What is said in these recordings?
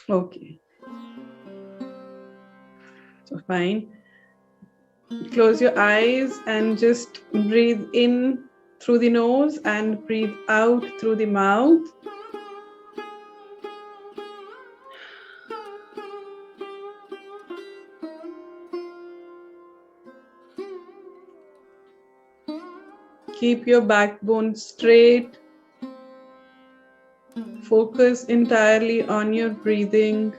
Okay, so fine. Close your eyes and just breathe in through the nose and breathe out through the mouth. Keep your backbone straight. Focus entirely on your breathing.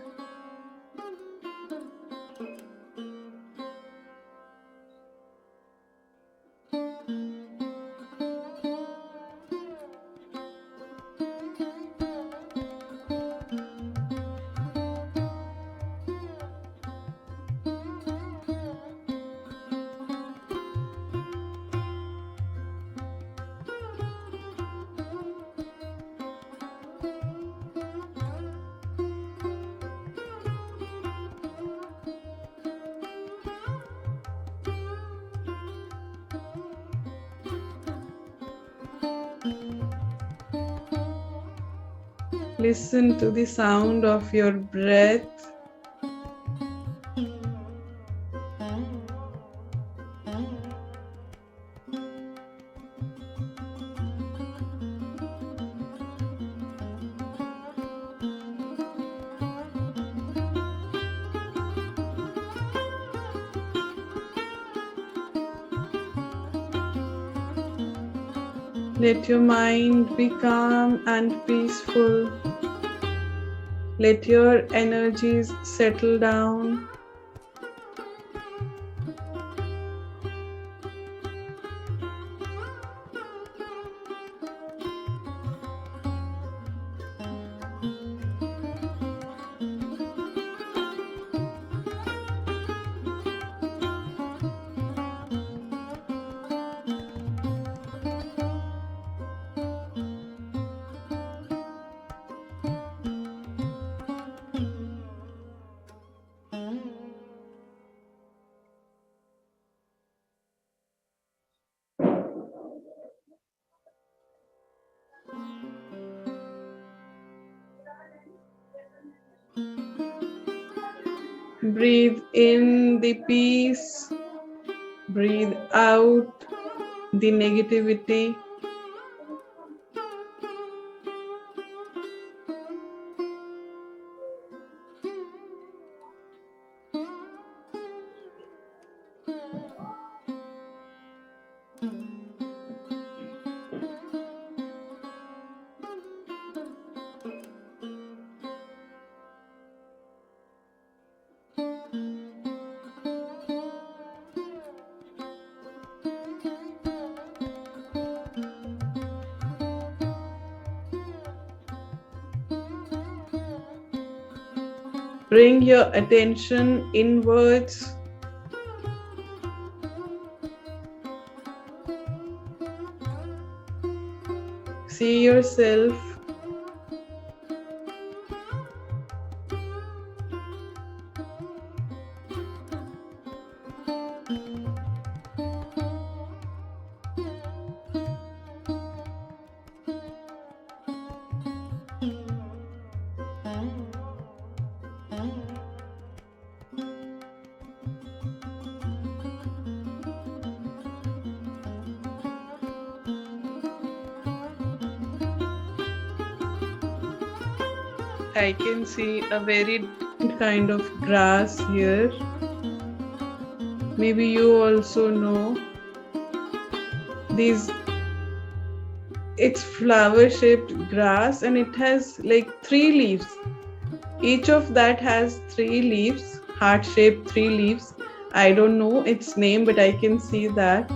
Listen to the sound of your breath. Let your mind be calm and peaceful. Let your energies settle down. Breathe in the peace. Breathe out the negativity. Bring your attention inwards. See yourself. I can see a very different kind of grass here. Maybe you also know these. It's flower shaped grass and it has like 3 leaves. Each of that has 3 leaves, heart shaped 3 leaves. I don't know its name, but I can see that.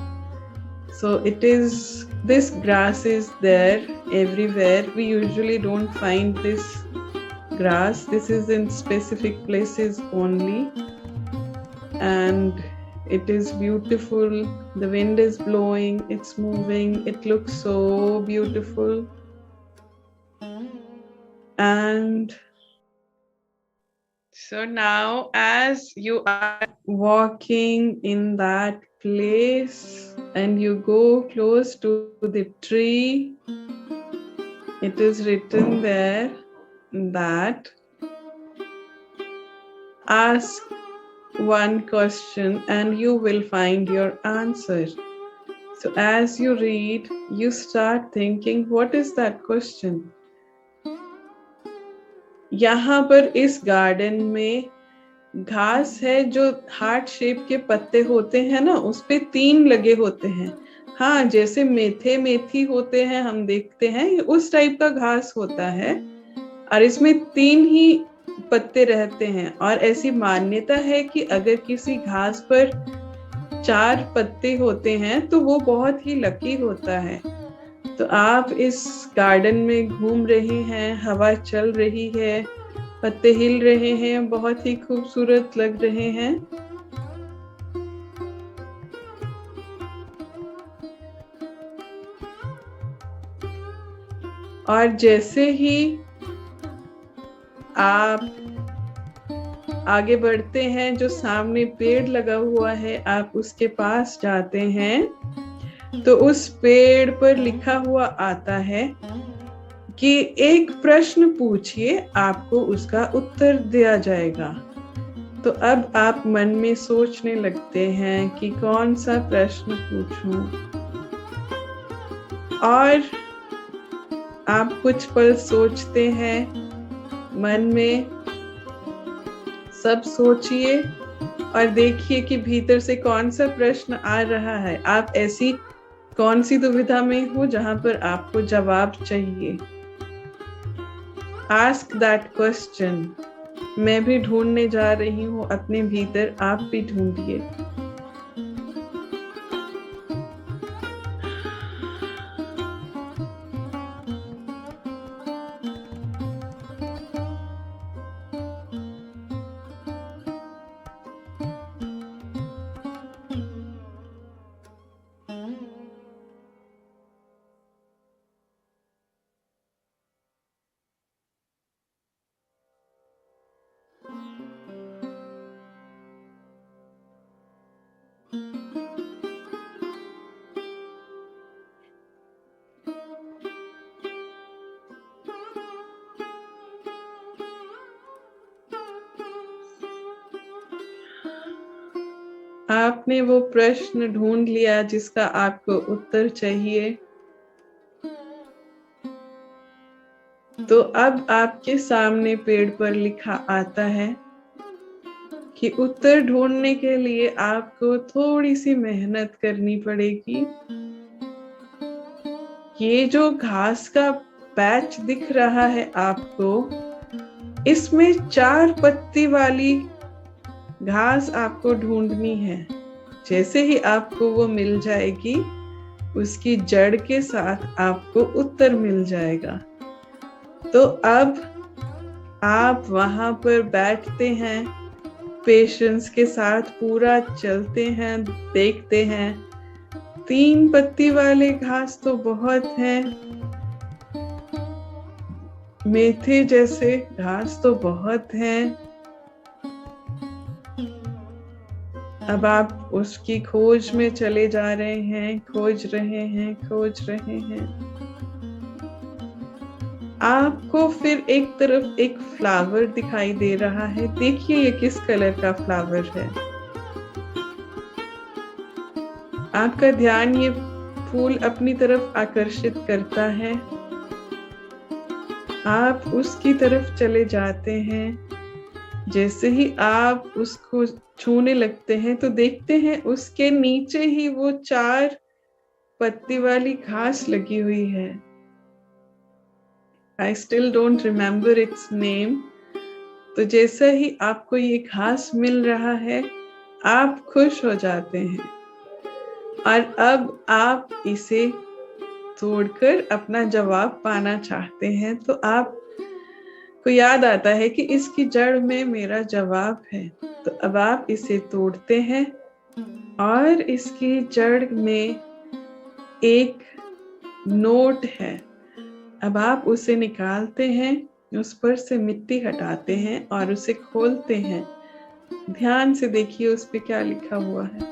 So it is, this grass is there everywhere. We usually don't find this grass. This is in specific places only. And it is beautiful. The wind is blowing, it's moving, it looks so beautiful. And so now, as you are walking in that place and you go close to the tree, it is written there that Ask one question and you will find your answer. So as you read, you start thinking, what is that question? यहाँ पर इस garden में घास है जो heart shape के पत्ते होते हैं ना, उस पे 3 लगे होते हैं। हाँ, जैसे मेथे मेथी होते हैं हम देखते हैं, उस टाइप का घास होता है और इसमें 3 ही पत्ते रहते हैं। और ऐसी मान्यता है कि अगर किसी घास पर 4 पत्ते होते हैं तो वो बहुत ही लकी होता है। तो आप इस गार्डन में घूम रहे हैं, हवा चल रही है, पत्ते हिल रहे हैं, बहुत ही खूबसूरत लग रहे हैं। और जैसे ही आप आगे बढ़ते हैं, जो सामने पेड़ लगा हुआ है, आप उसके पास जाते हैं तो उस पेड़ पर लिखा हुआ आता है कि एक प्रश्न पूछिए, आपको उसका उत्तर दिया जाएगा। तो अब आप मन में सोचने लगते हैं कि कौन सा प्रश्न पूछूं, और आप कुछ पल सोचते हैं, मन में सब सोचिए और देखिए कि भीतर से कौन सा प्रश्न आ रहा है। आप ऐसी कौन सी दुविधा में हो जहां पर आपको जवाब चाहिए। Ask that question. मैं भी ढूंढने जा रही हूँ अपने भीतर, आप भी ढूंढिए। आपने वो प्रश्न ढूंढ लिया जिसका आपको उत्तर चाहिए। तो अब आपके सामने पेड़ पर लिखा आता है कि उत्तर ढूंढने के लिए आपको थोड़ी सी मेहनत करनी पड़ेगी। ये जो घास का पैच दिख रहा है आपको, इसमें 4 पत्ती वाली घास आपको ढूंढनी है। जैसे ही आपको वो मिल जाएगी, उसकी जड़ के साथ आपको उत्तर मिल जाएगा। तो अब आप वहां पर बैठते हैं, पेशेंस के साथ पूरा चलते हैं, देखते हैं। 3 पत्ती वाले घास तो बहुत हैं, मेथे जैसे घास तो बहुत हैं। अब आप उसकी खोज में चले जा रहे हैं, खोज रहे हैं, खोज रहे हैं। आपको फिर एक तरफ एक फ्लावर दिखाई दे रहा है। देखिए ये किस कलर का फ्लावर है। आपका ध्यान ये फूल अपनी तरफ आकर्षित करता है। आप उसकी तरफ चले जाते हैं। जैसे ही आप उसको छूने लगते हैं तो देखते हैं उसके नीचे ही वो 4 पत्ती वाली घास लगी हुई है। I still don't remember its name। तो जैसे ही आपको ये घास मिल रहा है, आप खुश हो जाते हैं और अब आप इसे तोड़कर अपना जवाब पाना चाहते हैं। तो आप को याद आता है कि इसकी जड़ में मेरा जवाब है। तो अब आप इसे तोड़ते हैं और इसकी जड़ में एक नोट है। अब आप उसे निकालते हैं, उस पर से मिट्टी हटाते हैं और उसे खोलते हैं। ध्यान से देखिए उस पे क्या लिखा हुआ है।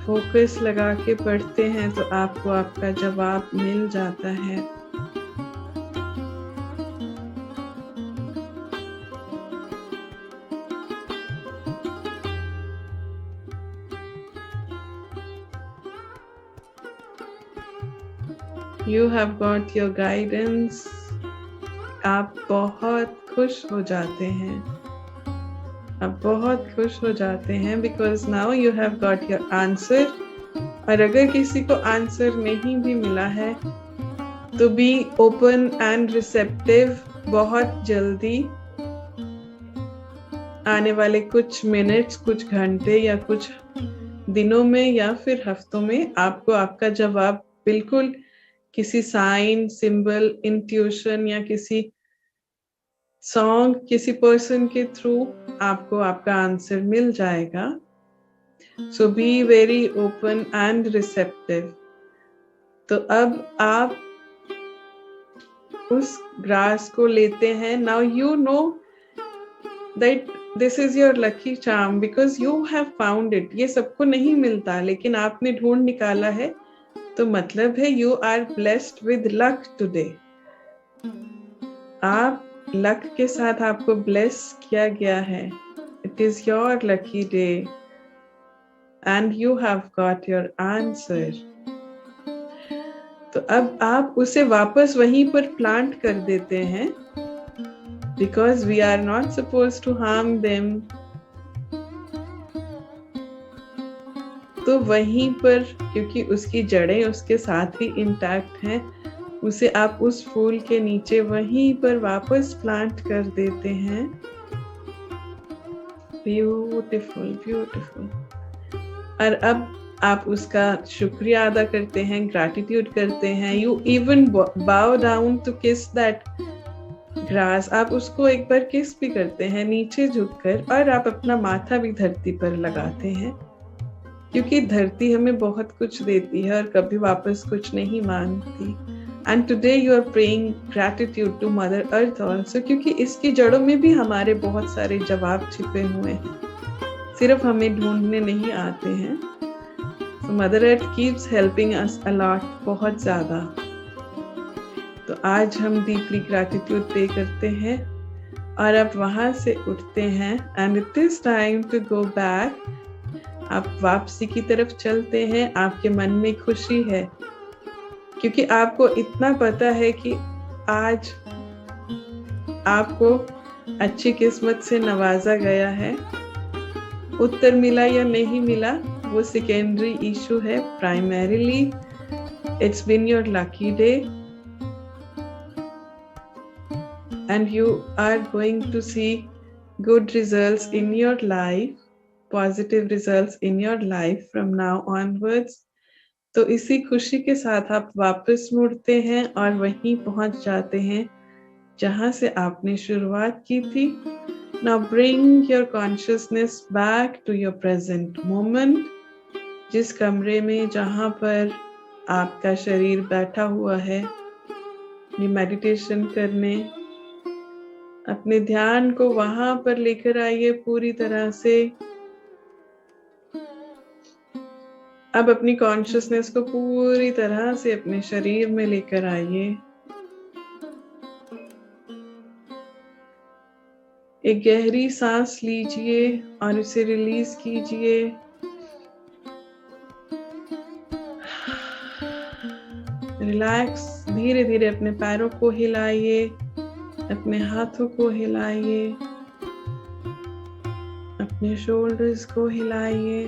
फोकस लगा के पढ़ते हैं तो आपको आपका जवाब मिल जाता है। You have got your guidance. आप बहुत खुश हो जाते हैं, आप बहुत खुश हो जाते हैं because now you have got your answer। और अगर किसी को आंसर नहीं भी मिला है तो बी ओपन एंड रिसेप्टिव। बहुत जल्दी आने वाले कुछ मिनट्स, कुछ घंटे या कुछ दिनों में या फिर हफ्तों में आपको आपका जवाब बिल्कुल किसी साइन, सिंबल, इंट्यूशन या किसी सॉन्ग, किसी पर्सन के थ्रू आपको आपका आंसर मिल जाएगा। So be very open and receptive. तो अब आप उस ग्रास को लेते हैं। Now you know that this is your lucky charm because you have found it. ये सबको नहीं मिलता लेकिन आपने ढूंढ निकाला है, तो मतलब है you are blessed with luck today. आप लक के साथ आपको ब्लेस किया गया है। It is your lucky day and you have got your answer. तो अब आप उसे वापस वहीं पर प्लांट कर देते हैं because we are not suppose to harm them. तो वहीं पर, क्योंकि उसकी जड़ें उसके साथ ही इंटैक्ट हैं, उसे आप उस फूल के नीचे वहीं पर वापस प्लांट कर देते हैं। Beautiful, beautiful. और अब आप उसका शुक्रिया अदा करते हैं, ग्रैटिट्यूड करते हैं। You even bow down to kiss that grass. आप उसको एक बार किस भी करते हैं नीचे झुककर, और आप अपना माथा भी धरती पर लगाते हैं क्योंकि धरती हमें बहुत कुछ देती है और कभी वापस कुछ नहीं मांगती। And today you are praying gratitude to mother earth also, क्योंकि इसकी जड़ों में भी हमारे बहुत सारे जवाब छिपे हुए हैं, सिर्फ हमें ढूंढने नहीं आते हैं। So Mother Earth keeps helping us a lot, बहुत ज़्यादा। तो आज हम डीपली ग्रैटिट्यूड पे करते हैं और अब वहाँ से उठते हैं and it is time to go back. आप वापसी की तरफ चलते हैं। आपके मन में खुशी है क्योंकि आपको इतना पता है कि आज आपको अच्छी किस्मत से नवाजा गया है। उत्तर मिला या नहीं मिला वो सेकेंडरी इशू है। Primarily it's been your lucky day and you are going to see good results in your life, positive results in your life from now onwards. तो इसी खुशी के साथ आप वापस मुड़ते हैं और वहीं पहुंच जाते हैं जहां से आपने शुरुआत की थी। Now bring your consciousness back to your present moment। जिस कमरे में जहां पर आपका शरीर बैठा हुआ है, ये मेडिटेशन करने, अपने ध्यान को वहां पर लेकर आइए पूरी तरह से। अब अपनी कॉन्शियसनेस को पूरी तरह से अपने शरीर में लेकर आइए। एक गहरी सांस लीजिए और उसे रिलीज कीजिए। रिलैक्स। धीरे धीरे अपने पैरों को हिलाइए, अपने हाथों को हिलाइए, अपने शोल्डर्स को हिलाइए,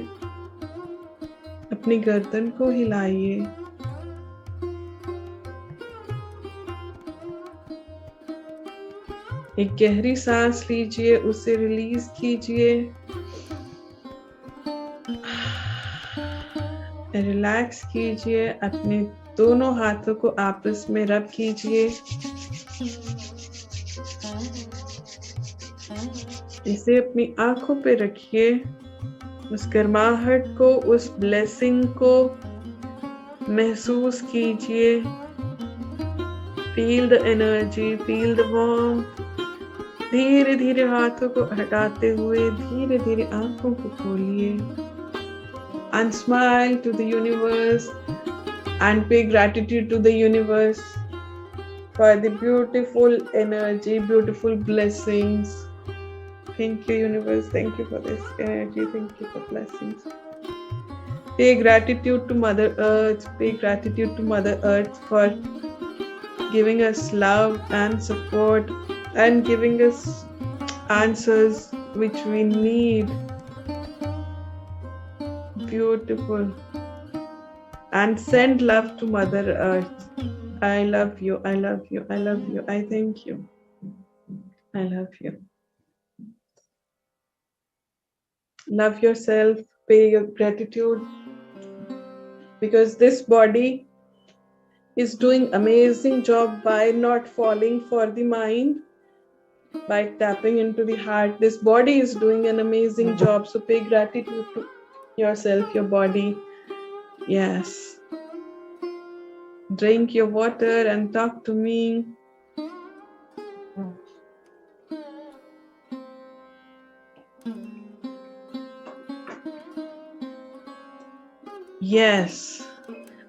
अपनी गर्दन को हिलाइए। एक गहरी सांस लीजिए, उसे रिलीज कीजिए। रिलैक्स कीजिए। अपने दोनों हाथों को आपस में रब कीजिए। इसे अपनी आंखों पे रखिए। उस गर्माहट को, उस ब्लेसिंग को महसूस कीजिए। Feel the energy, feel the warmth. धीरे धीरे हाथों को हटाते हुए धीरे धीरे आंखों को खोलिए। and smile to the universe and pay gratitude to the universe for the beautiful energy, beautiful blessings. Thank you, universe. Thank you for this energy. Thank you for blessings. Pay gratitude to Mother Earth. Pay gratitude to Mother Earth for giving us love and support and giving us answers which we need. Beautiful. And send love to Mother Earth. I love you. I love you. I love you. I thank you. I love you. Love yourself. Pay your gratitude. Because this body is doing amazing job by not falling for the mind, by tapping into the heart. This body is doing an amazing job. So pay gratitude to yourself, your body. Yes. Drink your water and talk to me. Yes.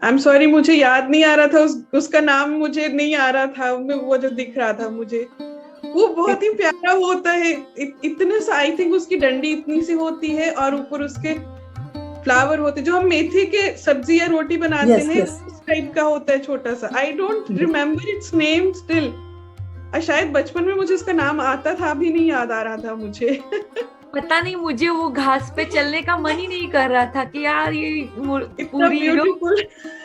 I'm sorry, मुझे याद नहीं आ रहा था उसका नाम, मुझे नहीं आ रहा था, वो जो दिख रहा था मुझे, वो बहुत ही प्यारा होता है, इतने सा, आई थिंक उसकी डंडी इतनी सी होती है और ऊपर उसके फ्लावर होते, जो हम मेथी के सब्जी या रोटी बनाते हैं उस टाइप का होता है, छोटा सा. I don't remember it's name still. शायद बचपन में मुझे इसका नाम आता था, अभी नहीं याद आ रहा था मुझे. पता नहीं, मुझे वो घास पे चलने का मन ही नहीं कर रहा था कि यार ये पूरी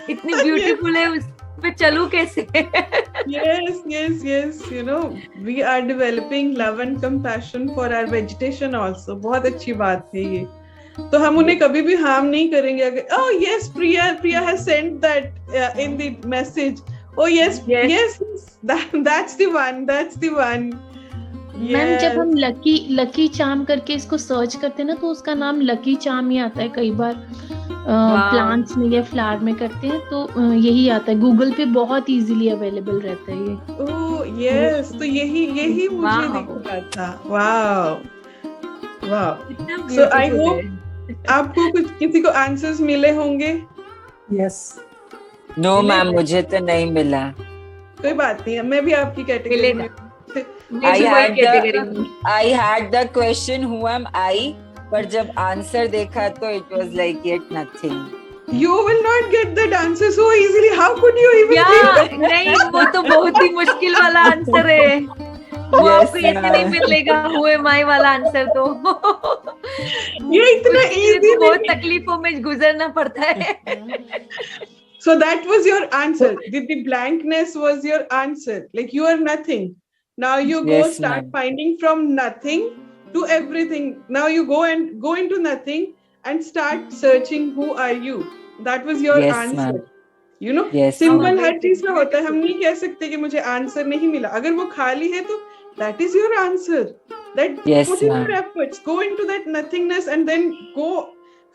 इतनी ब्यूटीफुल है, उस पे चलूं कैसे. yes, you know, we are developing love and compassion for our vegetation also. बहुत अच्छी बात है ये. तो हम उन्हें कभी भी हार्म नहीं करेंगे. अगर oh yes, Priya has sent that in the message. Oh yes, that's the one. Ma'am जब हम लकी चार्म करके इसको सर्च करते हैं ना, तो उसका नाम लकी चार्म ही आता है. कई बार प्लांट्स में या फ्लावर में करते हैं तो यही आता है. गूगल पे बहुत इजीली अवेलेबल रहता है ये. ओह यस, तो यही मुझे दिख रहा था. वाओ. सो आई होप आपको कुछ किसी को आंसर्स मिले होंगे. यस. नो मैम, मुझे तो नहीं मिला. कोई बात नहीं, मैं भी आपकी कैटेगरी में. I had the question who am I, पर जब आंसर देखा तो it was like yet nothing. You will not get that answer so easily. How could you even think that? नहीं, वो तो बहुत ही मुश्किल वाला आंसर है. वो आपको ऐसे नहीं मिलेगा. Who am I वाला आंसर तो ये इतना easy, बहुत तकलीफों में गुजरना पड़ता है. So that was your answer. The blankness was your answer. Like you are nothing. Now you go start finding from nothing to everything. Now you go into nothing and start searching who are you. That was your answer. You know, simple हर चीज में होता है. हम नहीं कह सकते कि मुझे आंसर नहीं मिला. अगर वो खाली है तो that is your answer. That put in your efforts. Go into that nothingness and then go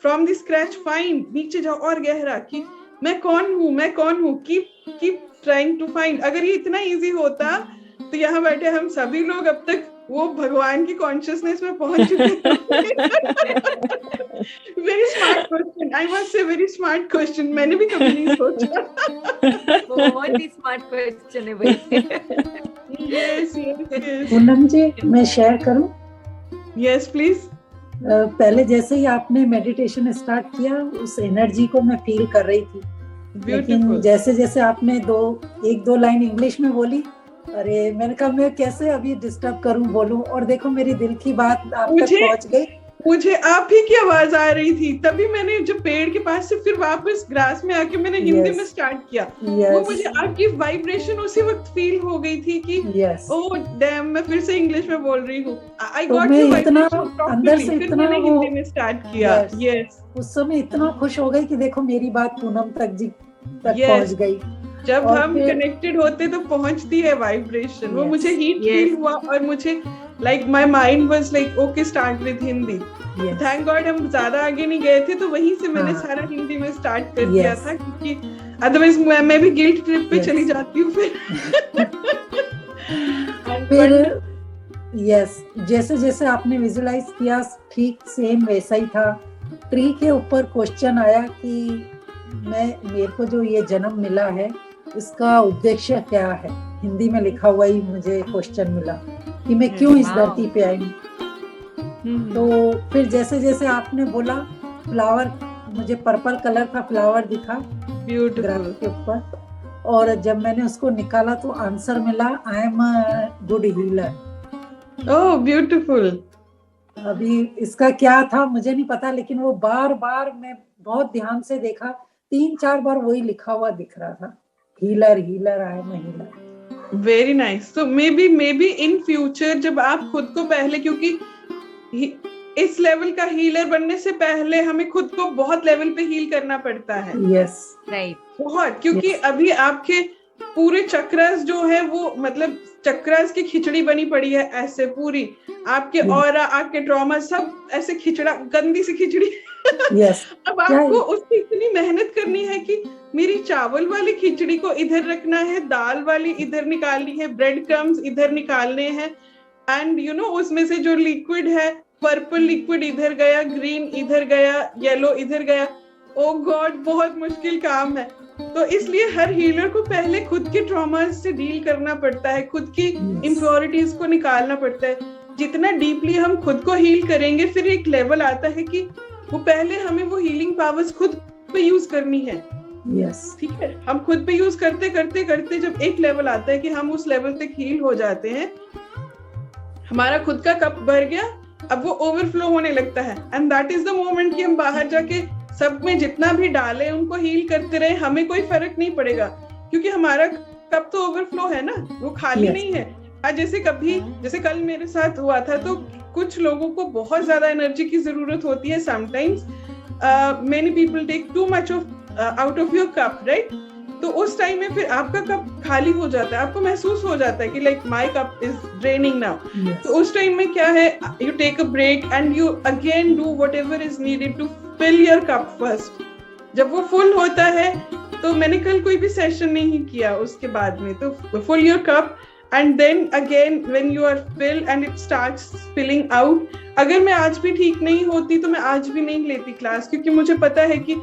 from the scratch. Find, नीचे जाओ और गहरा कि मैं कौन हूँ. Keep trying to find. अगर ये इतना easy होता तो यहाँ बैठे हम सभी लोग अब तक वो भगवान की कॉन्शियसनेस में पहुंच चुके हैं. Very smart question. I must say very smart question. मैंने भी कभी नहीं सोचा. बहुत ही स्मार्ट क्वेश्चन है भाई. यस. पूनम जी, मैं शेयर करूं? Yes please. पहले जैसे ही आपने मेडिटेशन स्टार्ट किया, उस एनर्जी को मैं फील कर रही थी. लेकिन जैसे जैसे आपने एक दो लाइन इंग्लिश में बोली, अरे मैंने कहा मैं कैसे अभी डिस्टर्ब करूं, बोलूं, और देखो मेरी दिल की बात आप तक पहुंच गई. मुझे आप ही की आवाज आ रही थी, तभी मैंने जो पेड़ के पास से फिर वापस ग्रास में आके मैंने हिंदी में स्टार्ट किया. वो मुझे आपकी वाइब्रेशन उसी वक्त फील हो गई थी कि ओह डैम, मैं फिर से इंग्लिश में बोल रही हूँ. आई गॉट यू वाइब्रेशन अंदर से. फिर मैंने हिंदी में स्टार्ट किया. यस. उस समय इतना खुश हो गई कि देखो मेरी बात पूनम तक पहुंच गई. जब हम कनेक्टेड होते तो पहुंचती है वाइब्रेशन. वो मुझे हीट फील हुआ और मुझे like my mind was like okay, start with Hindi. Thank God हम ज्यादा आगे नहीं गए थे, तो वहीं से मैंने सारा हिंदी में स्टार्ट कर दिया था, क्योंकि अदरवाइज मैं भी गिल्ट ट्रिप पे चली जाती हूँ फिर. जैसे जैसे आपने विजुअलाइज किया, ठीक सेम वैसा ही था. ट्री के ऊपर क्वेश्चन आया कि मेरे को जो ये जन्म मिला है इसका उद्देश्य क्या है। हिंदी में लिखा हुआ ही मुझे क्वेश्चन मिला कि मैं क्यों इस धरती पे आई। तो फिर जैसे जैसे आपने बोला फ्लावर, मुझे पर्पल कलर का फ्लावर दिखा ग्राफ के ऊपर, और जब मैंने उसको निकाला तो आंसर मिला I am a good healer. Oh beautiful. अभी इसका क्या था मुझे नहीं पता, लेकिन वो बार बार मैं बहुत ध्यान से देखा, 3-4 बार वही लिखा हुआ दिख रहा था, healer healer I am a healer. Very nice. तो मे बी इन फ्यूचर जब आप खुद को पहले, क्योंकि इस लेवल का हीलर बनने से पहले हमें खुद को बहुत लेवल पे हील करना पड़ता है। यस राइट, बहुत, क्योंकि अभी आपके पूरे चक्रास जो है वो मतलब चक्रास की खिचड़ी बनी पड़ी है ऐसे पूरी, आपके ऑरा, आपके ट्रॉमा सब ऐसे खिचड़ा, गंदी सी खिचड़ी। अब आपको उसकी इतनी मेहनत करनी है कि मेरी चावल वाली खिचड़ी को इधर रखना है, दाल वाली इधर निकालनी है, ब्रेड क्रम्स इधर निकालने हैं, एंड यू नो उसमें से जो लिक्विड है, पर्पल लिक्विड इधर गया, ग्रीन इधर गया, येलो इधर गया। ओ गॉड, बहुत मुश्किल काम है। तो इसलिए हर हीलर को पहले खुद के ट्रॉमा से डील करना पड़ता है, खुद की इम्प्योरिटीज को निकालना पड़ता है। जितना डीपली हम खुद को हील करेंगे, फिर एक लेवल आता है कि वो पहले हमें वो हीलिंग पावर्स खुद पे यूज करनी है। ठीक है, हम खुद पे यूज करते करते करते जब एक लेवल आता है कि हम उस लेवल तक हील हो जाते हैं, हमारा खुद का कप भर गया, अब वो ओवरफ्लो होने लगता है, and that is the moment कि हम बाहर जाके सब में जितना भी डालें उनको हील करते रहे, हमें कोई फर्क नहीं पड़ेगा, क्योंकि हमारा कप तो ओवरफ्लो है ना, वो खाली नहीं है। जैसे कल मेरे साथ हुआ था, तो कुछ लोगों को बहुत ज्यादा एनर्जी की जरूरत होती है। Sometimes many people take too much of out of your cup, right? तो उस टाइम में फिर आपका कप खाली हो जाता है, आपको महसूस हो जाता है कि like my cup is draining now. तो उस टाइम में क्या है, you take a break and you again do whatever is needed to fill your cup first. जब वो फुल होता है, तो मैंने कल कोई भी सेशन नहीं किया उसके बाद में, तो full your cup and then again when you are fill and it starts spilling out. अगर मैं आज भी ठीक नहीं होती तो मैं आज भी नहीं लेती क्लास, क्योंकि मुझे पता है कि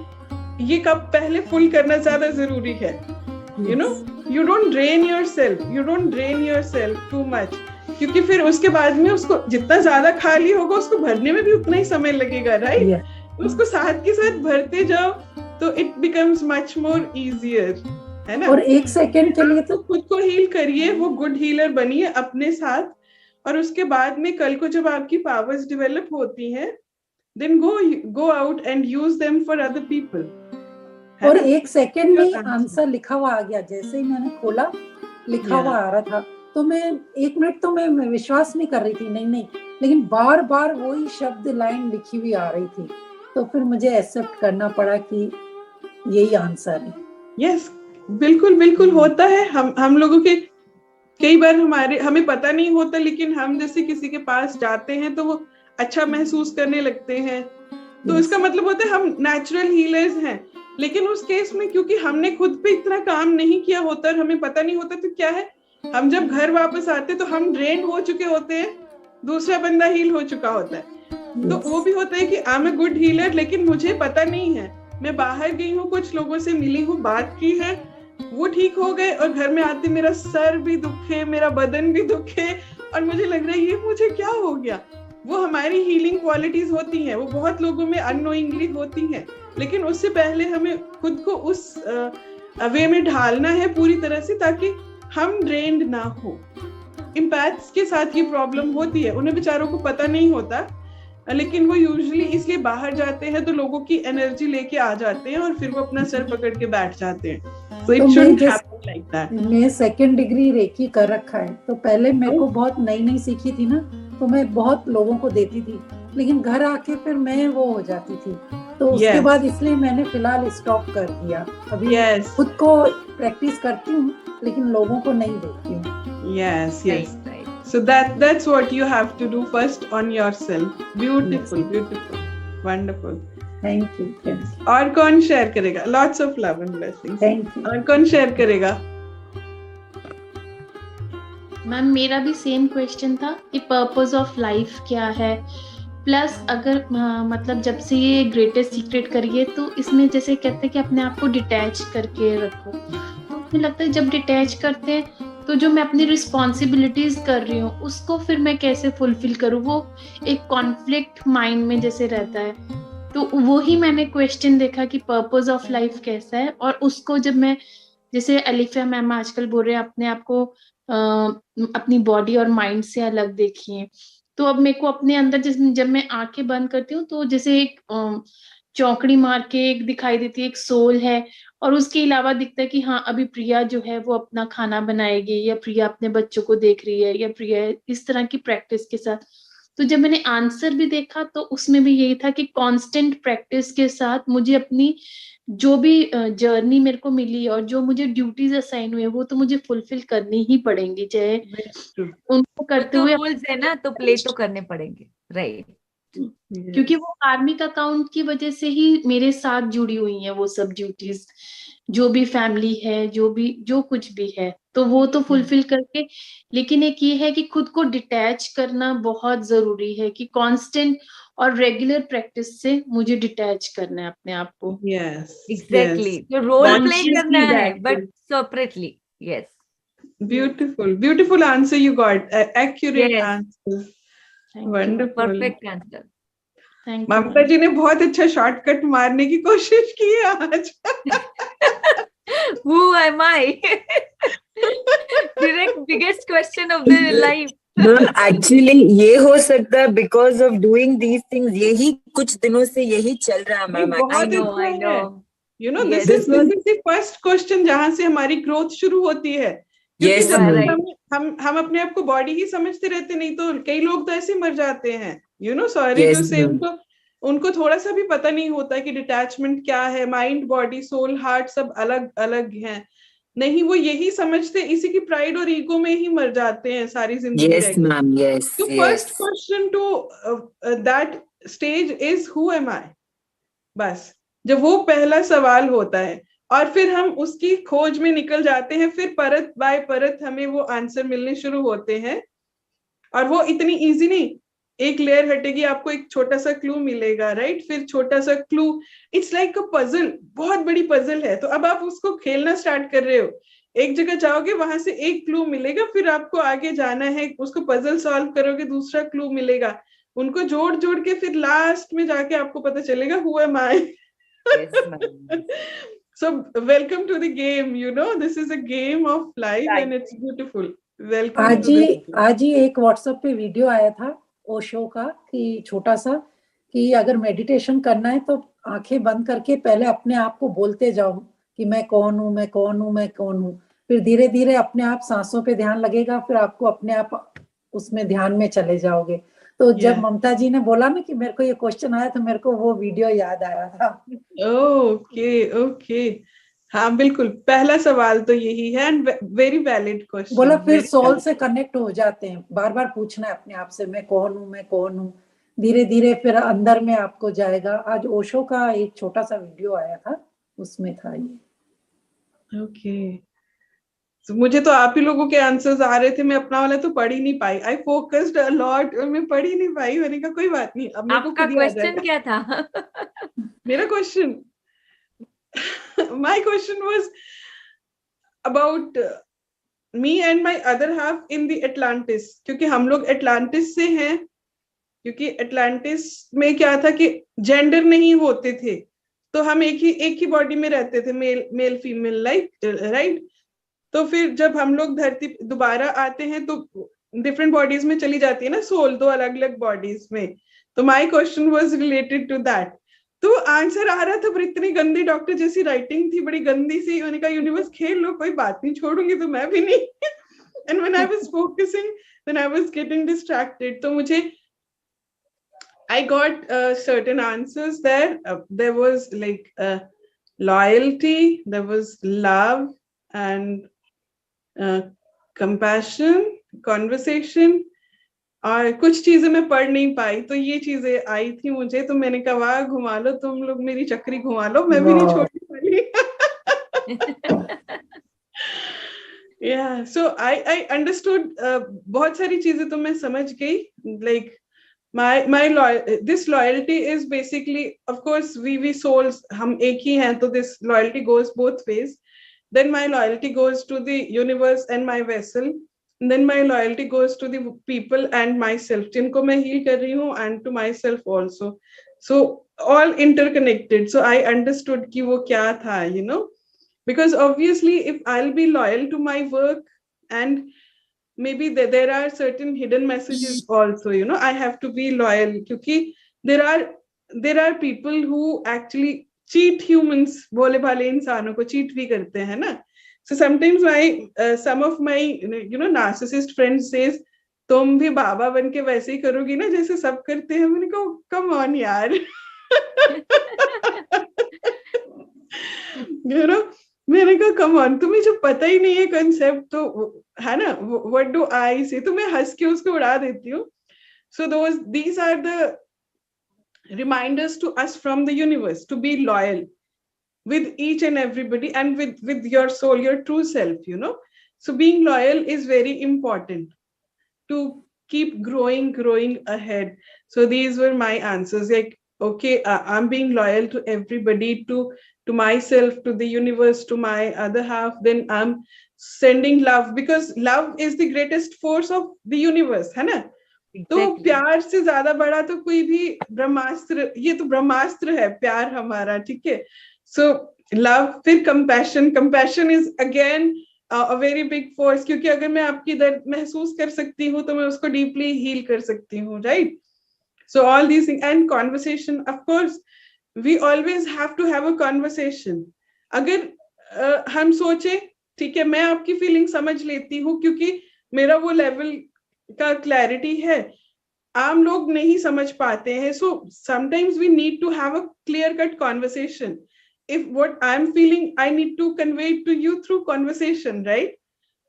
ये कप पहले फुल करना ज्यादा जरूरी है। You know, you don't drain yourself too much, क्योंकि फिर उसके बाद में उसको जितना ज्यादा खाली होगा उसको भरने में भी उतना ही समय लगेगा, राइट? उसको साथ के साथ भरते जाओ तो it becomes much more easier, है ना? और एक सेकंड के लिए तो खुद को हील करिए, वो गुड हीलर बनिए अपने साथ, और उसके बाद में कल को जब आपकी पावर्स डेवलप होती हैं, then go out and use them for other people। और एक सेकंड में आंसर लिखा हुआ आ गया, जैसे ही मैंने खोला लिखा हुआ आ रहा था, तो मैं 1 मिनट तो मैं विश्वास नहीं कर रही थी, नहीं, लेकिन बार बार वही शब्द लाइन लिखी हुई आ रही थी, तो फिर मुझे एक्सेप्ट करना पड़ा कि यही आंसर है। यस, बिल्कुल होता है। हम लोगों के कई बार हमें पता नहीं होता, लेकिन हम जैसे किसी के पास जाते हैं तो वो अच्छा महसूस करने लगते हैं, तो इसका मतलब होता है हम नेचुरल हीलर्स हैं। लेकिन उस केस में क्योंकि हमने खुद पे इतना काम नहीं किया होता और हमें पता नहीं होता, तो क्या है, हम जब घर वापस आते तो हम ड्रेन हो चुके होते हैं, दूसरा बंदा हील हो चुका होता है। तो वो भी होता है कि I am a good healer, लेकिन मुझे पता नहीं है, मैं बाहर गई हूँ, कुछ लोगों से मिली हूँ, बात की है, वो ठीक हो गए, और घर में आते मेरा सर भी दुखे, मेरा बदन भी दुखे, और मुझे लग रहा है ये मुझे क्या हो गया। वो हमारी हीलिंग क्वालिटीज होती हैं, वो बहुत लोगों में अननोइंगली होती हैं, लेकिन उससे पहले हमें खुद को उस वे में ढालना है पूरी तरह से, ताकि हम ड्रेन्ड ना हो। इम्पैथ्स के साथ ये प्रॉब्लम होती है, उन्हें बेचारों को पता नहीं होता, लेकिन वो यूजुअली इसलिए बाहर जाते हैं तो लोगों की एनर्जी लेके आ जाते हैं, और फिर वो अपना सर पकड़ के बैठ जाते हैं। So it shouldn't happen like that. मैं 2nd डिग्री रेकी कर रखा है, तो पहले मेरे को बहुत नई सीखी थी ना, तो मैं बहुत लोगों को देती थी, लेकिन घर आके फिर मैं वो हो जाती थी, तो उसके बाद इसलिए मैंने फिलहाल स्टॉप कर दिया। अभी खुद को प्रैक्टिस करती हूँ, लेकिन लोगों को नहीं देती हूँ। Yes. So that's what you have to do first on yourself. Beautiful. Wonderful. Thank you. और कौन शेयर करेगा? Lots of love and blessings. Thank you. और कौन शेयर करेगा? मैम, मेरा भी सेम क्वेश्चन था कि पर्पस ऑफ लाइफ क्या है, प्लस अगर मतलब जब से ये ग्रेटेस्ट सीक्रेट करिए तो इसमें जैसे कहते हैं कि अपने आप को डिटैच करके रखो, तो मुझे लगता है जब डिटैच करते हैं तो जो मैं अपनी रिस्पॉन्सिबिलिटीज कर रही हूँ उसको फिर मैं कैसे फुलफिल करूँ, वो एक कॉन्फ्लिक्ट माइंड में जैसे रहता है। तो वो ही मैंने क्वेश्चन देखा कि पर्पस ऑफ लाइफ कैसा है, और उसको जब मैं जैसे अलिफिया मैम आजकल बोल रहे हैं अपने आप को अपनी बॉडी और माइंड से अलग देखिए, तो अब मेरे को अपने अंदर जब मैं आंखें बंद करती हूँ तो जैसे एक चौकड़ी मार के एक दिखाई देती है, एक सोल है, और उसके अलावा दिखता है कि हाँ अभी प्रिया जो है वो अपना खाना बनाएगी, या प्रिया अपने बच्चों को देख रही है, या प्रिया इस तरह की प्रैक्टिस के साथ। तो जब मैंने आंसर भी देखा तो उसमें भी यही था कि कांस्टेंट प्रैक्टिस के साथ मुझे अपनी जो भी जर्नी मेरे को मिली और जो मुझे ड्यूटीज असाइन हुए वो तो मुझे फुलफिल करनी ही पड़ेंगी, चाहे उनको करते हुए रूल्स है ना, तो प्ले तो करने पड़ेंगे, राइट। क्योंकि वो कार्मिक अकाउंट की वजह से ही मेरे साथ जुड़ी हुई है वो सब ड्यूटीज, जो भी फैमिली है, जो कुछ भी है, तो वो तो फुलफिल करके। लेकिन एक ये है कि खुद को डिटैच करना बहुत जरूरी है, कि कांस्टेंट और रेगुलर प्रैक्टिस से मुझे डिटैच करना है अपने आप को। यस, एग्जैक्टली, तो रोल प्ले करना है but separately. Yes, beautiful answer you got, accurate answer, wonderful, perfect answer. ममता जी ने बहुत अच्छा शॉर्टकट मारने की कोशिश की है आज। Who am I? Direct biggest question of the life. Actually ये हो सकता है because of doing these things, यही कुछ दिनों से यही चल रहा है ma'am. I know. You know, this is the first question जहां से हमारी ग्रोथ शुरू होती है। क्योंकि जब हम अपने आप को बॉडी ही समझते रहते, नहीं तो कई लोग तो ऐसे मर जाते हैं, यू नो, सॉरी टू से, उनको थोड़ा सा भी पता नहीं होता कि डिटैचमेंट क्या है, माइंड बॉडी सोल हार्ट सब अलग अलग हैं। नहीं, वो यही समझते, इसी की प्राइड और ईगो में ही मर जाते हैं सारी जिंदगी। Yes ma'am, yes. तो first question to that stage is who am I, बस जब वो पहला सवाल होता है और फिर हम उसकी खोज में निकल जाते हैं, फिर परत बाय परत हमें वो आंसर मिलने शुरू होते हैं। और वो इतनी इजी नहीं, एक लेयर हटेगी आपको एक छोटा सा क्लू मिलेगा, राइट, फिर छोटा सा clue, it's like a puzzle, बहुत बड़ी पजल है। तो अब आप उसको खेलना स्टार्ट कर रहे हो, एक जगह जाओगे वहां से एक क्लू मिलेगा, फिर आपको आगे जाना है, उसको पजल सॉल्व करोगे, दूसरा क्लू मिलेगा, उनको जोड़ जोड़ के फिर लास्ट में जाके आपको पता चलेगा who am I. So welcome to the game, you know, this is a game of life and it's beautiful. Welcome. आज ही एक व्हाट्सएप पे वीडियो आया था ओशो का, कि छोटा सा, कि अगर मेडिटेशन करना है तो आंखें बंद करके पहले अपने आप को बोलते जाओ कि मैं कौन हूँ, मैं कौन हूँ, मैं कौन हूँ। फिर धीरे धीरे अपने आप सांसों पे ध्यान लगेगा, फिर आपको अपने आप उसमें ध्यान में चले जाओगे। तो जब ममता जी ने बोला ना कि मेरे को ये क्वेश्चन आया, तो मेरे को वो वीडियो याद आया था। ओके, हाँ बिल्कुल, पहला सवाल तो यही है एंड वेरी वैलिड क्वेश्चन। बोला फिर सोल से कनेक्ट हो जाते हैं, बार बार पूछना है अपने आप से, मैं कौन हूँ, मैं कौन हूँ, धीरे धीरे फिर अंदर में आपको जाएगा। आज ओशो का एक छोटा सा वीडियो आया था, उसमें था ये। ओके, तो मुझे तो आप ही लोगों के आंसर्स आ रहे थे, मैं अपना वाला तो पढ़ ही नहीं पाई, आई फोकस्ड अ लॉट, मैं पढ़ ही नहीं पाई। मैंने कहा कोई बात नहीं, अब मेरे को आपका क्वेश्चन क्या था? मेरा question my question was about me and my other half in the Atlantis, क्योंकि हम लोग एटलांटिस से हैं, क्योंकि एटलांटिस में क्या था कि जेंडर नहीं होते थे, तो हम एक ही बॉडी में रहते थे, मेल फीमेल लाइक, राइट। तो फिर जब हम लोग धरती दोबारा आते हैं तो डिफरेंट बॉडीज में चली जाती है ना सोल, दो अलग अलग बॉडीज में। तो my question was related to that. तो आंसर आ रहा था पर इतनी गंदी डॉक्टर जैसी राइटिंग थी, बड़ी गंदी सी। मैंने कहा यूनिवर्स खेल लो, कोई बात नहीं, छोड़ूंगी तो मैं भी नहीं। And when I was focusing then I was getting distracted. तो मुझे I got certain answers there. There was like loyalty, there was love and compassion, conversation, और कुछ चीजें मैं पढ़ नहीं पाई, तो ये चीजें आई थी मुझे। तो मैंने कहा वाह, घुमा लो तुम लोग, मेरी चक्री घुमा लो, मैं भी नहीं छोड़ने वाली। Yeah, so I understood बहुत सारी चीजें तो मैं समझ गई, like this loyalty is basically, of course, we souls, hum ek hi hain, so this loyalty goes both ways. Then my loyalty goes to the universe and my vessel, and then my loyalty goes to the people and myself, jinko main heal kar rahi hu, and to myself also. So all interconnected. So I understood ki wo kya tha, because obviously if I'll be loyal to my work, and maybe there are certain hidden messages also, I have to be loyal, because there are people who actually cheat humans, भोले भाले इंसानों को cheat भी करते हैं ना. So sometimes some of my narcissist friends says, तुम भी बाबा बन के वैसे ही करोगी ना जैसे सब करते हैं. मैंने कहा come on यार. मैंने कहा कम ऑन, तुम्हें जो पता ही नहीं है कंसेप्ट, तो है ना, व्हाट डू आई से, तो मैं हंस के उसको उड़ा देती हूँ. सो these are the reminders to us from the universe to be loyal with each and everybody, and with your soul, your true self, So being loyal is very important to keep growing ahead. So these were my answers. Like, okay, I'm being loyal to everybody, to myself, to the universe, to my other half. Then I'm sending love, because love is the greatest force of the universe, है ना? तो प्यार से ज्यादा बड़ा तो कोई भी ब्रह्मास्त्र, ये तो ब्रह्मास्त्र है प्यार हमारा, ठीक है. So love, फिर compassion is again a very big force, क्योंकि अगर मैं आपकी दर्द महसूस कर सकती हूँ तो मैं उसको deeply heal कर सकती हूँ, right? So all these things, and conversation, of course, we always have to have a conversation. अगर हम सोचे, ठीक है, मैं आपकी फीलिंग समझ लेती हूँ क्योंकि मेरा वो लेवल का क्लैरिटी है, आम लोग नहीं समझ पाते हैं. So sometimes we need to have a clear-cut conversation. If what I'm feeling, I need to convey it to you through conversation, right?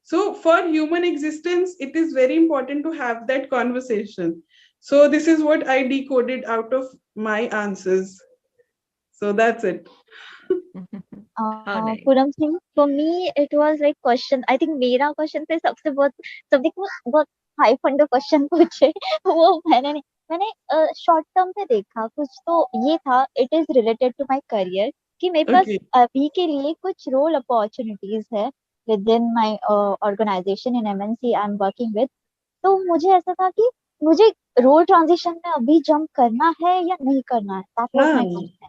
So for human existence, it is very important to have that conversation. So this is what I decoded out of my answers. So that's it. Puram Singh, for me it was like question. I think मेरा question पे सबसे बहुत high फंडा question पूछे वो मैंने short term पे देखा कुछ, तो ये था, it is related to my career, कि मेरे पास अभी के लिए कुछ रोल अपॉर्चुनिटीज है within my organisation in MNC I am working with. तो मुझे ऐसा था कि मुझे रोल ट्रांजिशन में अभी जंप करना है या नहीं करना है, that was my question.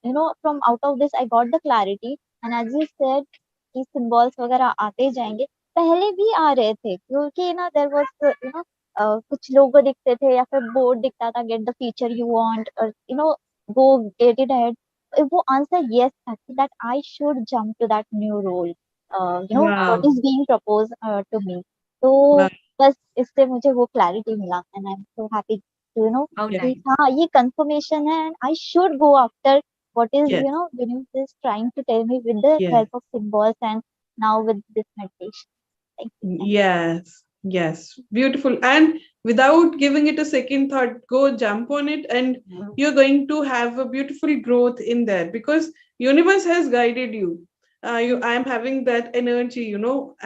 And from out of this I got the clarity, and as you said कि सिंबल्स वगैरह आते जाएंगे, पहले भी आ रहे थे, क्योंकि देयर वाज कुछ लोगो दिखते थे या फिर बोर्ड दिखता था, get the feature you want, और गो गेट इट अहेड. वो आंसर यस था कि that I should jump to that new role, what is being proposed to me. तो बस इससे मुझे वो क्लैरिटी मिला, and I am so happy to हाँ ये कंफर्मेशन है, and I should go after what is universe is trying to tell me with the help of symbols, and now with this meditation. Thank you. Yes, beautiful. And without giving it a second thought, go jump on it, and you're going to have a beautiful growth in there, because universe has guided you. I am having that energy,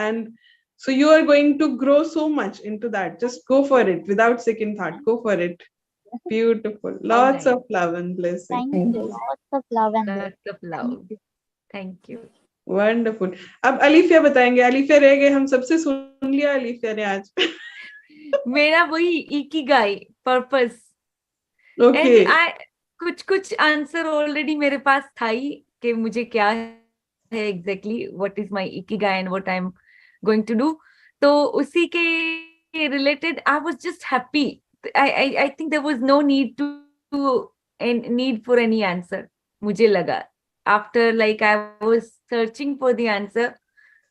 and so you are going to grow so much into that. Just go for it without second thought. Go for it. Beautiful. Lots of love and blessings. Thank you. Lots of love and lots of love. Thank you. Wonderful. अब अलीफिया बताएंगे. अलीफिया रह गए, हम सबसे सुन लिया अलीफिया ने आज. मेरा वही इकिगाई, पर्पस. Okay. कुछ आंसर ऑलरेडी मेरे पास था ही कि मुझे क्या है exactly, what is my ikigai and what I am going to do. तो उसी के related I was just happy. I think there was no need for any answer. मुझे लगा after like I was searching for the answer,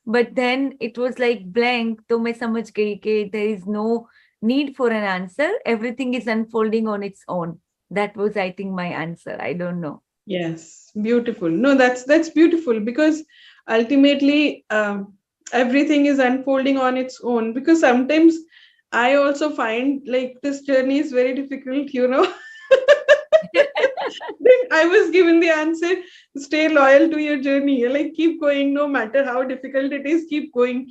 but then it was like blank. तो मैं समझ गई कि there is no need for an answer. Everything is unfolding on its own. That was, I think, my answer. I don't know. Yes, beautiful. No, that's beautiful, because ultimately everything is unfolding on its own. Because sometimes I also find like this journey is very difficult, then I was given the answer, stay loyal to your journey, like keep going, no matter how difficult it is, keep going,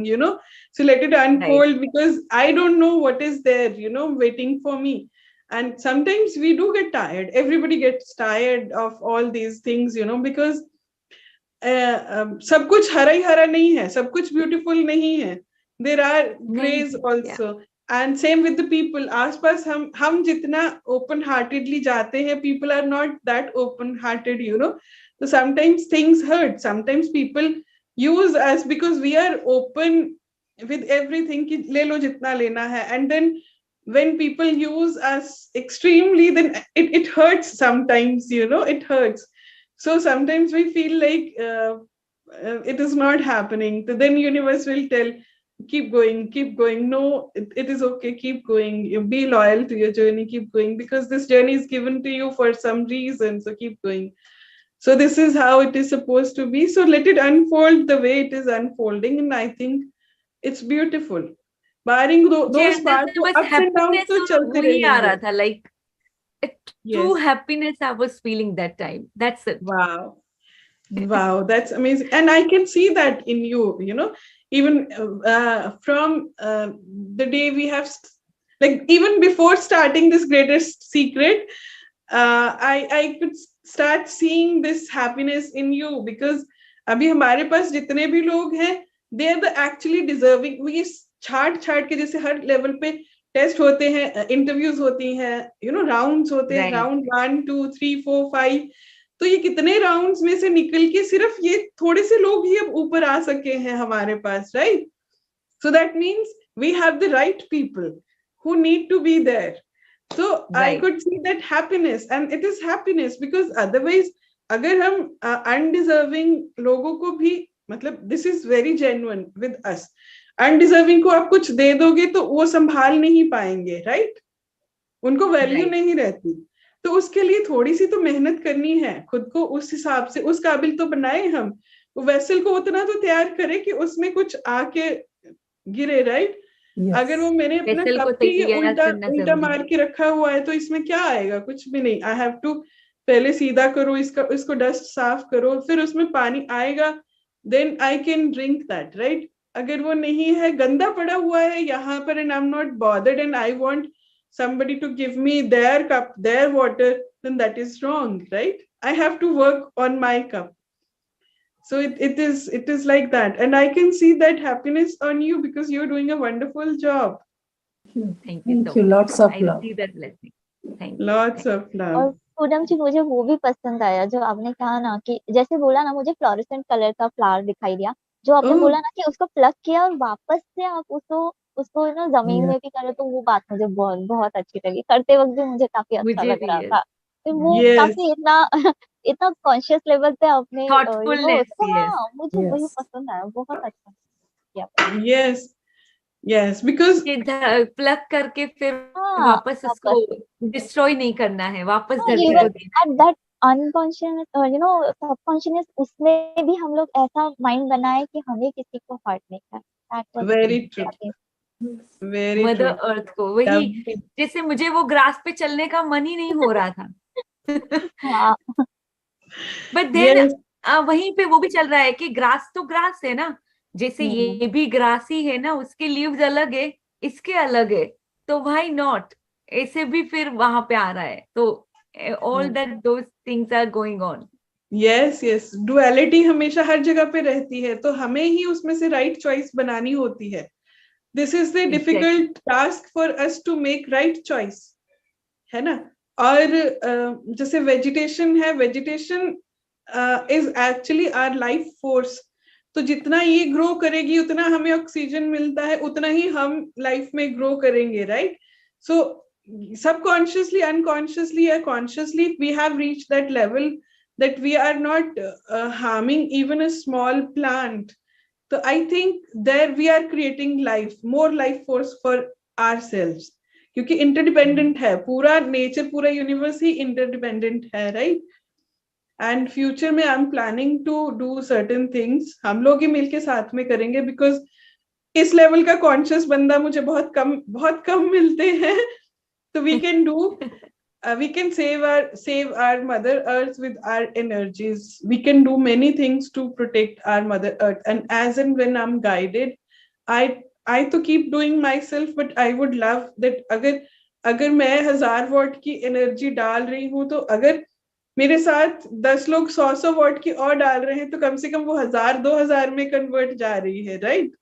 you know. So let it unfold, right. Because I don't know what is there, you know, waiting for me. And sometimes we do get tired, everybody gets tired of all these things, you know, because सब कुछ हरा ही हरा नहीं है, सब कुछ beautiful नहीं है, there are grays also. And same with the people आसपास, हम जितना open heartedly जाते हैं, people are not that open hearted, you know. So sometimes things hurt, sometimes people use us because we are open with everything कि ले लो जितना लेना है. And then when people use us extremely, then it hurts sometimes, you know, it hurts. So sometimes we feel like it is not happening. So then universe will tell, keep going. No, it is okay, keep going. You be loyal to your journey, keep going, because this journey is given to you for some reason. So keep going. So this is how it is supposed to be. So let it unfold the way it is unfolding, and I think it's beautiful. Barring those parts, ups and downs to chalte rahenge. Like true happiness I was feeling that time. That's it. Wow, that's amazing. And I can see that in you, you know, even from the day we have, like even before starting this greatest secret, I could start seeing this happiness in you, because abhi hamare paas jitne bhi log hain, they are the actually deserving. We छाट के जैसे हर level पे test होते हैं, interviews होती हैं, you know, rounds होते हैं, राउंड 1 2 3 4 5, तो ये कितने राउंड्स में से निकल के सिर्फ ये थोड़े से लोग ही अब ऊपर आ सके हैं हमारे पास, right? So that means we have the right people who need to be there. So I could see that happiness, and it is happiness because otherwise अगर हम undeserving लोगों को भी, मतलब this is very genuine with us, undeserving को आप कुछ दे दोगे तो वो संभाल नहीं पाएंगे, राइट? उनको वैल्यू नहीं रहती. तो उसके लिए थोड़ी सी तो मेहनत करनी है, खुद को उस हिसाब से उस काबिल तो बनाए हम, वो वेसल को उतना तो तैयार करे कि उसमें कुछ आके गिरे, राइट? अगर वो मैंने अपना कप ही उल्टा मार के रखा हुआ है तो इसमें क्या आएगा? कुछ भी नहीं. आई हैव टू पहले सीधा करो, इसको डस्ट साफ करो, फिर उसमें पानी आएगा, then I can drink that, right? अगर वो नहीं है, गंदा पड़ा हुआ है यहाँ पर, and I'm not bothered and I want somebody to give me their cup, their water, then that is wrong, right? I have to work on my cup. So it is like that, and I can see that happiness on you because you're doing a wonderful job. Thank you. Lots of love. I see that blessing. Thank you. Lots of love. और पूनम जी, मुझे वो भी पसंद आया जो आपने कहा ना कि जैसे बोला ना, मुझे फ्लोरेसेंट कलर का फ्लावर दिखाई दिया, जो आपने बोला ना कि उसको प्लग किया और वापस से आप उसको ना जमीन में भी करे, तो वो बात मुझे बहुत बहुत अच्छी लगी. करते वक्त भी मुझे काफी अच्छा लग रहा था. तो वो काफी इतना कॉन्शियस लेवल पे आपने मुझे वही पसंद आया, बहुत अच्छा किया. Yes, because प्लग करके फिर वापस उसको डिस्ट्रॉय नहीं करना है, वापस धरती को देना है. अनकॉन्शियस सबकॉन्शियस, उसमें भी हम लोग ऐसा माइंड बनाए कि हमें किसी को हर्ट नहीं करना. Very true, very mother earth को. वही जैसे मुझे वो ग्रास पे चलने का मन ही नहीं हो रहा था, बट देन वहीं पे वो भी चल रहा है कि ग्रास तो ग्रास है ना, जैसे ये भी ग्रास ही है ना, उसके लीव्स अलग है, इसके अलग है, तो व्हाई नॉट, ऐसे भी फिर वहां पे आ रहा है. तो all that those things are going on. yes duality हमेशा हर जगह पे रहती है, तो हमें ही उसमें से right choice बनानी होती है. this is the difficult task for us to make right choice, है ना? और जैसे vegetation है, vegetation is actually our life force. तो जितना ये ग्रो करेगी उतना हमें ऑक्सीजन मिलता है, उतना ही हम लाइफ में ग्रो करेंगे, right? So subconsciously, unconsciously or consciously, we have reached that level that we are not harming even a small plant. So I think there we are creating life, more life force for ourselves, क्योंकि interdependent है पूरा nature, पूरा universe ही interdependent है, right? And future में I'm planning to do certain things, हम लोग ही मिलके साथ में करेंगे, because इस level का conscious बंदा मुझे बहुत कम मिलते हैं. So we can do we can save our Mother Earth with our energies. We can do many things to protect our Mother Earth. And as and when I'm guided, I to keep doing myself, but I would love that अगर मैं 1000 what की energy डाल रही हूँ, तो अगर मेरे साथ 10 लोग 100 वॉट की और डाल रहे हैं, तो कम से कम वो 1000-2000 में कन्वर्ट जा रही है, राइट?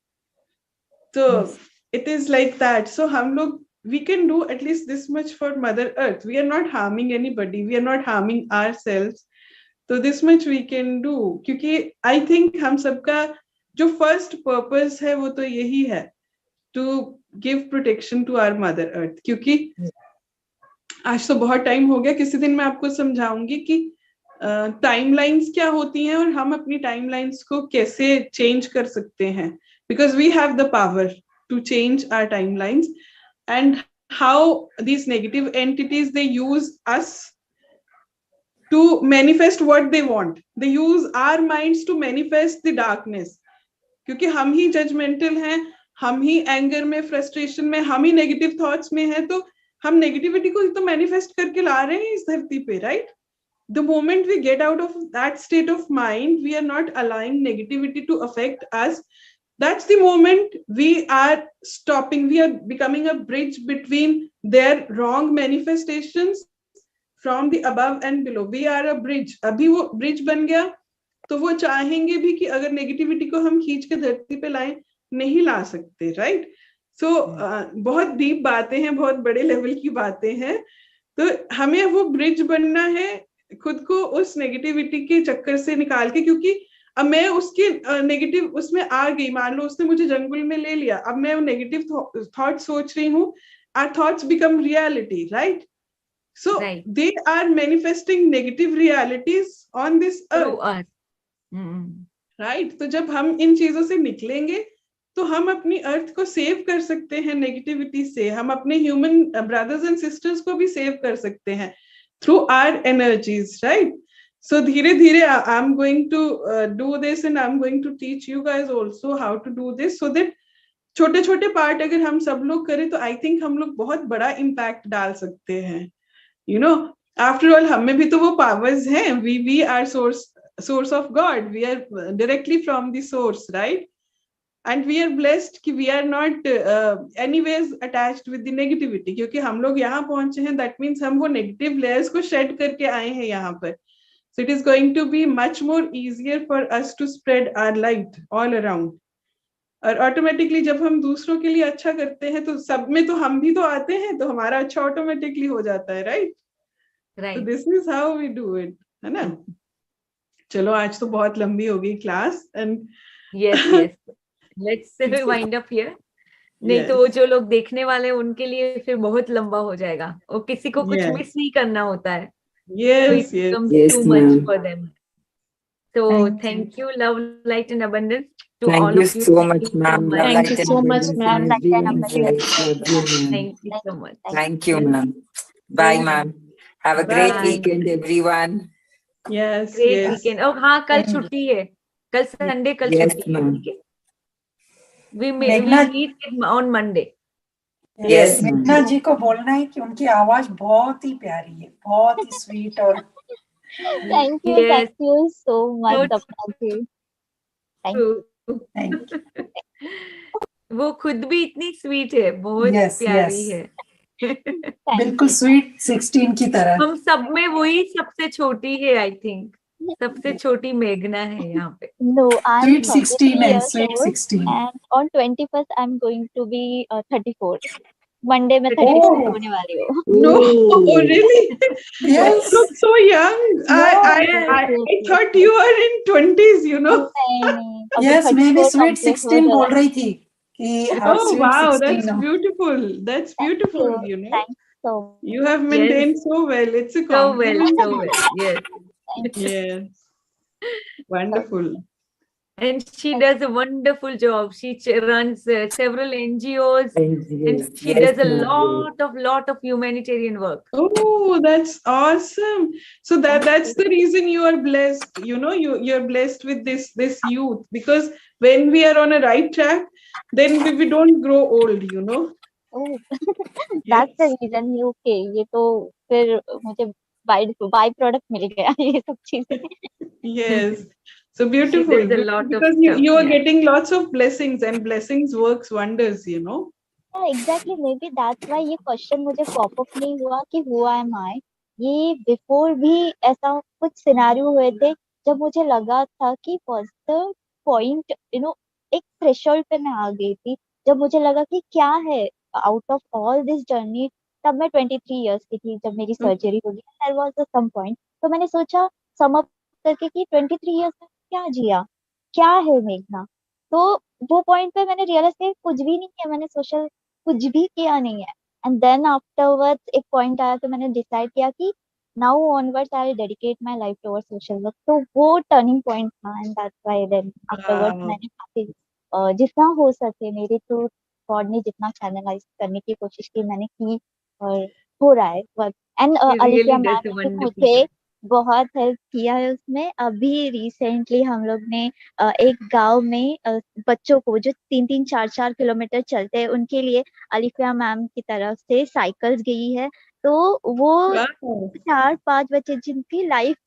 तो it is like that. So हम लोग, we can do at least this much for Mother Earth. We are not harming anybody. We are not harming ourselves. So this much we can do. क्योंकि I think हम सबका जो first purpose है वो तो यही है, to give protection to our Mother Earth. क्योंकि आज तो बहुत टाइम हो गया, किसी दिन मैं आपको समझाऊंगी कि टाइमलाइंस क्या होती हैं और हम अपनी टाइमलाइंस को कैसे चेंज कर सकते हैं, because we have the power to change our timelines, and how these negative entities, they use us to manifest what they want. They use our minds to manifest the darkness. क्योंकि हम ही judgemental हैं, हम ही anger में, frustration में, हम ही negative thoughts में हैं, तो हम नेगेटिविटी को तो मैनिफेस्ट करके ला रहे हैं इस धरती पे, right? The moment we get out of that state of mind, we are not allowing negativity to affect us. That's the moment we are stopping. We are becoming a bridge between their wrong manifestations from the above and below. We are a bridge. अभी वो bridge बन गया, तो वो चाहेंगे भी कि अगर नेगेटिविटी को हम खींच के धरती पे लाएं, नहीं ला सकते, राइट? सो बहुत डीप बातें हैं, बहुत बड़े लेवल की बातें हैं, तो हमें वो ब्रिज बनना है, खुद को उस नेगेटिविटी के चक्कर से निकाल के, क्योंकि अब मैं उसके नेगेटिव उसमें आ गई, मान लो उसने मुझे जंगल में ले लिया, अब मैं वो नेगेटिव थॉट सोच रही हूँ, our thoughts become reality, right? So they are manifesting negative realities on this earth, right? तो जब हम इन चीजों से निकलेंगे, तो हम अपनी अर्थ को सेव कर सकते हैं नेगेटिविटी से, हम अपने ह्यूमन ब्रदर्स एंड सिस्टर्स को भी सेव कर सकते हैं through our energies, right? So धीरे धीरे I'm going to do this, and I'm going to teach you guys also how to do this, so that छोटे छोटे पार्ट अगर हम सब लोग करें, तो I think हम लोग बहुत बड़ा इम्पैक्ट डाल सकते हैं. You know, after all, हम में भी तो वो पावर्स हैं. We are source of God. We are directly from the source, right? And we are blessed कि we are not anyways attached with the negativity, क्योंकि हम लोग यहाँ पहुंचे हैं. That means हम वो negative layers को shed करके आए हैं यहाँ पर. So it is going to be much more easier for us to spread our light all around. और ऑटोमेटिकली जब हम दूसरों के लिए अच्छा करते हैं, तो सब में तो हम भी तो आते हैं, तो हमारा अच्छा ऑटोमेटिकली हो जाता है, right? So this is how we do it, है ना? चलो, आज तो बहुत लंबी हो गई class, and yes let's wind up here. नहीं तो जो लोग देखने वाले उनके लिए फिर बहुत लंबा हो जाएगा, और किसी को कुछ मिस नहीं करना होता है. Yes, too much for them. So thank you, love, light and abundance to all of you. Thank you so much, ma'am. Thank you so much, ma'am. Thank you so much. Thank you, ma'am. Bye, ma'am. Have a great weekend, everyone. Yes, great weekend. Oh, हाँ, कल छुट्टी है, कल Sunday, कल छुट्टी है. We meet on Monday. Yes, मेघना जी को बोलना है कि उनकी आवाज बहुत ही प्यारी है, बहुत ही स्वीट. और thank you so much, Sapna ji. Thank you. वो खुद भी इतनी स्वीट है, बहुत प्यारी है. बिल्कुल स्वीट 16 की तरह. हम सब में वही सबसे छोटी है, आई थिंक सबसे छोटी मेघना है यहाँ पे. No, I'm sweet 16 and sweet 16. And on 21st I'm going to be 34. Monday में 34 होने वाली हूँ. No, really? Yes. You look so young. I thought you were in 20s, you know. Yes, मैं भी sweet 16 बोल रही थी. Oh wow, that's beautiful. That's beautiful, you know. Thanks so much. You have maintained so well. It's a compliment. So well. Yes. Yes. Wonderful. And she does a wonderful job. She runs several NGOs, and she does a lot of humanitarian work. Oh, that's awesome. So that's the reason you are blessed. You know, you're blessed with this youth, because when we are on a right track, then we don't grow old, you know. oh that's the reason he okay ये तो फिर मुझे by product मिल गया ये सब चीजें. Yes. So She beautiful. does a lot of Because stuff. you are Yeah. getting lots of blessings, and blessings works wonders, you know. Yeah, exactly. Maybe that's why ये question मुझे pop up नहीं हुआ कि who am I. ये before भी ऐसा कुछ scenario हुए थे जब मुझे लगा था कि was the point, you know, एक थ्रेशोल्ड पे मैं आ गई थी जब मुझे लगा कि क्या है out of all this journey. तब मैं 23 इयर्स की थी जब मेरी सर्जरी होगी. There was a some point तो मैंने सोचा सम अप करके कि 23 इयर्स में क्या जिया, क्या है मेघना. तो वो पॉइंट पे मैंने रियलाइज किया कुछ भी नहीं है, मैंने सोशल कुछ भी किया नहीं है. एंड देन आफ्टरवर्ड्स एक पॉइंट आया तो मैंने डिसाइड किया कि now onwards I will dedicate my life towards social work. तो वो टर्निंग पॉइंट था and that's why then afterwards Wow. मैंने काफी जितना हो सके मेरे थ्रू गॉड ने जितना चैनलाइज करने की कोशिश की मैंने की और हो रहा है work. And She Alifiya really ma'am does a ने भी wonderful मुझे job. बहुत हेल्प किया है उसमें. अभी रिसेंटली हम लोग ने एक गांव में बच्चों को जो 3-3, 4-4 किलोमीटर चलते हैं उनके लिए अलिफिया मैम की तरफ से साइकिल्स गई है. तो वो Wow. 4-5 बच्चे जिनकी लाइफ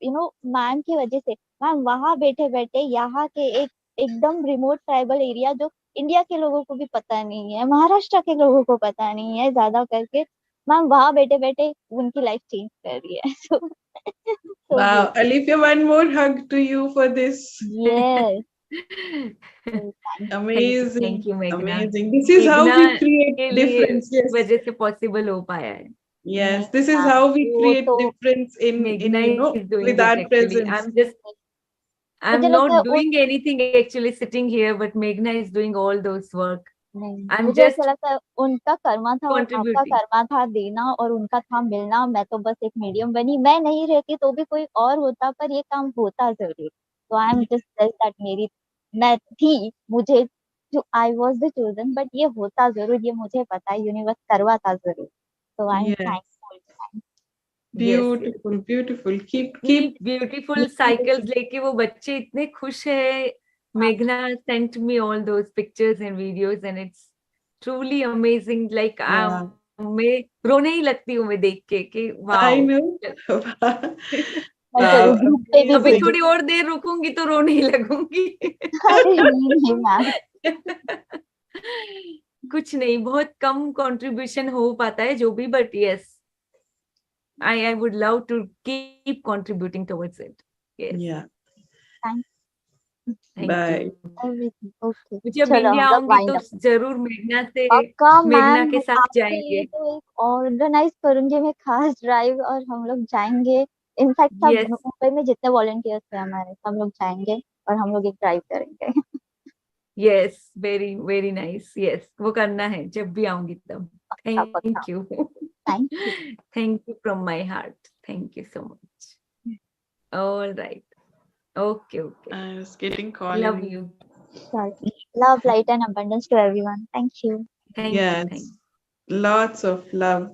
मैम की वजह से मैम वहां बैठे बैठे यहाँ के एक एकदम रिमोट ट्राइबल एरिया जो इंडिया के लोगों को भी पता नहीं है, महाराष्ट्र के लोगों को पता नहीं है ज्यादा करके, मैम वहां बैठे बैठे उनकी लाइफ चेंज कर रही है. So Wow. beautiful. Alifia, one more hug to you for this. Yes. So Amazing. Thank you, Meghna. Amazing. This is how we मेघना create के लिए difference. इस Yes. वजह से पॉसिबल हो पाया है. Yes. This is हाँ, how we वो create तो difference in Meghna you know is doing with it our actually. presence. I'm मुझे लगता है not doing anything actually sitting here, but Meghna is doing all those work. नहीं, I'm मुझे just ऐसा लगता है उनका कर्मा था और आपका contributing. कर्मा था देना और उनका था मिलना. मैं तो बस एक मीडियम बनी. मैं नहीं रहती तो भी कोई और होता पर ये काम होता जरूर. तो आई एम जस्ट दैट मेरी मैं थी, मुझे जो I was the chosen, but ये होता जरूर, ये मुझे पता है यूनिवर्स करवाता जरूर. तो I am Yes. Thankful. Beautiful. Beautiful. Keep Beautiful cycles लेके वो बच्चे इतने खुश है. Meghna sent me all those pictures and videos and it's truly amazing. Like Yeah. मैं रोने ही लगती हूँ मैं देख के कि I wow. know. मैं जरूर ग्रुप पे भी अभी भेजूंगी. थोड़ी और देर रुकूंगी तो रोने ही लगूंगी. अरे नहीं मैम. कुछ नहीं, बहुत कम कंट्रीब्यूशन हो पाता है जो भी, but yes I would love to keep contributing towards it. Yes. Yeah. Thank Bye. you. Everything okay. जब चलो इंडिया हम लोग आऊंगी wind तो up. जरूर मेघना से पक्का मेघना मैम, के साथ आपके जाएंगे. लिए तो एक ऑर्गेनाइज करूंगी मैं खास ड्राइव और हम लोग जाएंगे. इनफैक्ट सब Yes. मुंबई में जितने वॉलंटियर्स थे हमारे सब लोग जाएंगे और हम लोग एक ड्राइव करेंगे. Yes, very very nice. Yes, वो करना है जब भी आऊंगी तब. पक्का. Thank you. Thank you. Thank you from my heart. Thank you so much. All right. Okay. I was getting called. Love you. Sorry. Love, light and abundance to everyone. Thank you. Thank you. Yes. Thank you. Lots of love.